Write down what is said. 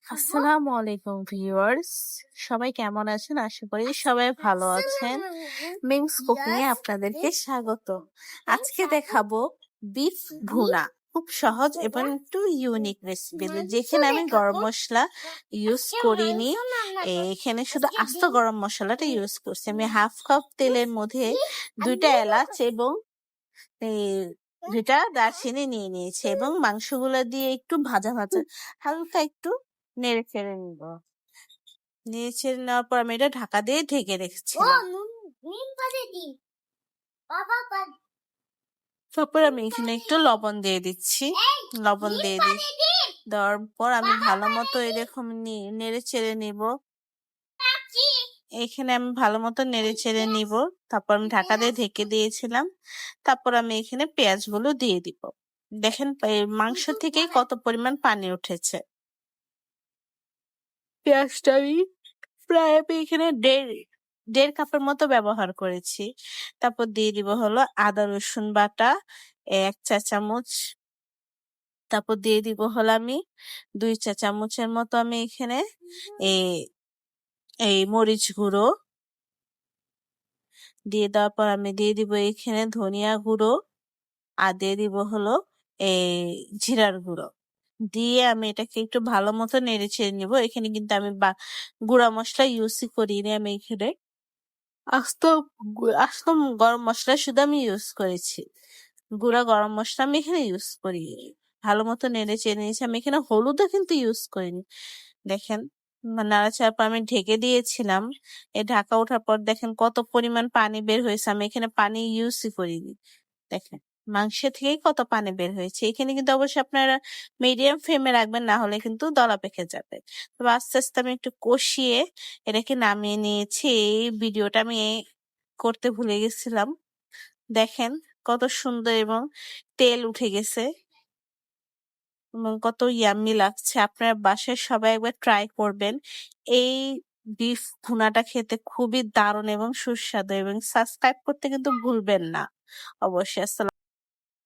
আসসালামু আলাইকুম ভিউয়ার্স, সবাই কেমন আছেন? আশা করি সবাই ভালো আছেন। মিংস কুকিং এ আপনাদেরকে স্বাগত। আজকে দেখাবো বিফ ভুনা। খুব সহজ এবং একটু ইউনিক রেসিপি, যেখানে আমি গরম মশলা ইউজ করিনি। এখানে শুধু আস্ত গরম মশলাটা ইউজ করছি। আমি হাফ কাপ তেলের মধ্যে 2টা এলাচ এবং দুইটা দারচিনি নিয়ে নিয়েছি এবং মাংসগুলো দিয়ে একটু ভাজা ভাজা হালকা একটু নেড়ে চেড়ে নিব। নেড়ে চেড়ে নেওয়ার পর আমি এটা ঢাকা দিয়ে ঢেকে রেখেছিলাম। তারপর আমি এখানে একটু লবণ দিয়ে দিচ্ছি। লবণ দিয়ে দেওয়ার পর আমি ভালো মতো এরকম নেড়ে চেড়ে নিব। এখানে আমি ভালো মতো নেড়ে চেড়ে নিব। তারপর আমি ঢাকা দিয়ে ঢেকে দিয়েছিলাম। তারপর আমি এখানে পেঁয়াজগুলো দিয়ে দিব। দেখেন মাংস থেকেই কত পরিমাণ পানি উঠেছে। পেঁয়াজটা আমি প্রায় এখানে দেড় কাপের মতো ব্যবহার করেছি। তারপর দিয়ে দিব হলো আদা রসুন বাটা 1 চা চামচ। তারপর দিয়ে দিব হলো আমি 2 চা চামচের মতো আমি এখানে এই মরিচ গুঁড়ো দিয়ে দেওয়ার পর আমি দিয়ে দিব এখানে ধনিয়া গুঁড়ো আর দিয়ে দিব হলো এই জিরার গুঁড়ো দিয়ে আমি এটাকে একটু ভালো মতো নেড়ে ছেড়ে নিবো। এখানে কিন্তু আমি গুঁড়া মশলা ইউজই করিনি। আমি এখানে আস্ত আস্ত গরম মশলা শুধু আমি ইউজ করেছি। গুঁড়া গরম মশলা আমি এখানে ইউজ করি। ভালো মতো নেড়ে চেড়ে নিয়েছি। আমি এখানে হলুদও কিন্তু ইউজ করিনি। দেখেন নাড়াচাড়ার পর আমি ঢেকে দিয়েছিলাম। এই ঢাকা ওঠার পর দেখেন কত পরিমাণ পানি বের হয়েছে। আমি এখানে পানি ইউজই করিনি। দেখেন মাংসের থেকেই কত পানি বের হয়েছে। এখানে কিন্তু অবশ্যই আপনারা মিডিয়াম ফ্লেমে রাখবেন, না হলে কিন্তু দলা পেকে যাবে। তবে আস্তে আস্তে আমি একটু কষিয়ে এটাকে নামিয়ে নিয়েছি। এই ভিডিওটা আমি করতে ভুলে গেছিলাম। দেখেন কত সুন্দর এবং তেল উঠে গেছে এবং কত ইয়াম্মি লাগছে। আপনারা বাসায় সবাই একবার ট্রাই করবেন। এই বিফ ভুনাটা খেতে খুবই দারুণ এবং সুস্বাদু, এবং সাবস্ক্রাইব করতে কিন্তু ভুলবেন না অবশ্যই। আসসালাম।